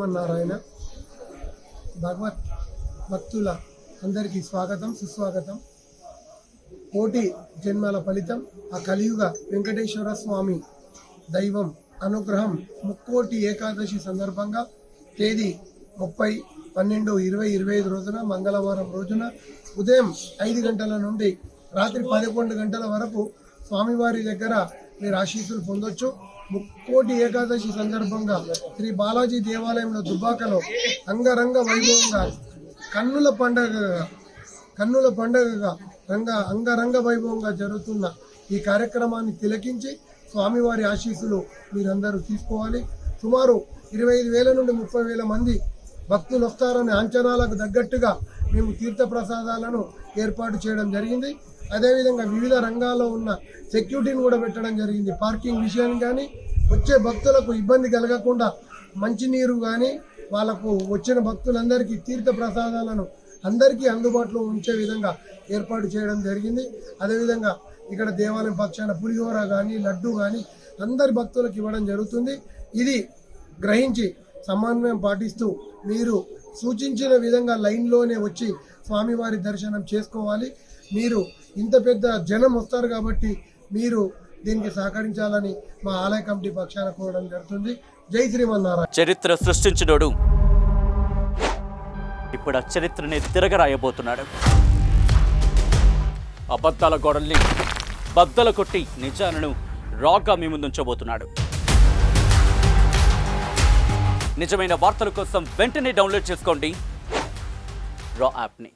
శ్రీమన్నారాయణ. భగవత్ భక్తుల అందరికీ స్వాగతం, సుస్వాగతం. కోటి జన్మల ఫలితం ఆ కలియుగ వెంకటేశ్వర స్వామి దైవం అనుగ్రహం ముక్కోటి ఏకాదశి సందర్భంగా తేదీ 30/12/2025 రోజున మంగళవారం రోజున ఉదయం 5 గంటల నుండి రాత్రి 11 గంటల వరకు స్వామివారి దగ్గర మీరు ఆశీస్సులు పొందొచ్చు. ముక్కోటి ఏకాదశి సందర్భంగా శ్రీ బాలాజీ దేవాలయంలో దుబ్బాకలో అంగరంగ వైభవంగా కన్నుల పండగగా అంగరంగ వైభవంగా జరుగుతున్న ఈ కార్యక్రమాన్ని తిలకించి స్వామివారి ఆశీస్సులు మీరందరూ తీసుకోవాలి. సుమారు 25,000 నుండి 30,000 మంది భక్తులు వస్తారనే అంచనాలకు తగ్గట్టుగా మేము తీర్థ ప్రసాదాలను ఏర్పాటు చేయడం జరిగింది. అదేవిధంగా వివిధ రంగాల్లో ఉన్న సెక్యూరిటీని కూడా పెట్టడం జరిగింది. పార్కింగ్ విషయాన్ని కానీ వచ్చే భక్తులకు ఇబ్బంది కలగకుండా మంచినీరు కానీ వాళ్ళకు వచ్చిన భక్తులందరికీ తీర్థ ప్రసాదాలను అందరికీ అందుబాటులో ఉంచే విధంగా ఏర్పాటు చేయడం జరిగింది. అదేవిధంగా ఇక్కడ దేవాలయం పక్షాన పులిహోర కానీ లడ్డు కానీ అందరి భక్తులకు ఇవ్వడం జరుగుతుంది. ఇది గ్రహించి సమన్వయం పాటిస్తూ మీరు సూచించిన విధంగా లైన్లోనే వచ్చి స్వామివారి దర్శనం చేసుకోవాలి. మీరు ఇంత పెద్ద జనం వస్తారు కాబట్టి మీరు దీనికి సహకరించాలని మా ఆలయ కమిటీ పక్షాన కోరడం జరుగుతుంది. జై శ్రీమన్నారాయణ. చరిత్ర సృష్టించినోడు ఇప్పుడు ఆ చరిత్రని తిరగరాయబోతున్నాడు. అబద్ధాల గోడల్ని బద్దల కొట్టి నిజాలను రాగా మీ ముందుంచబోతున్నాడు. నిజమైన వార్తల కోసం వెంటనే డౌన్లోడ్ చేసుకోండి రా యాప్ని.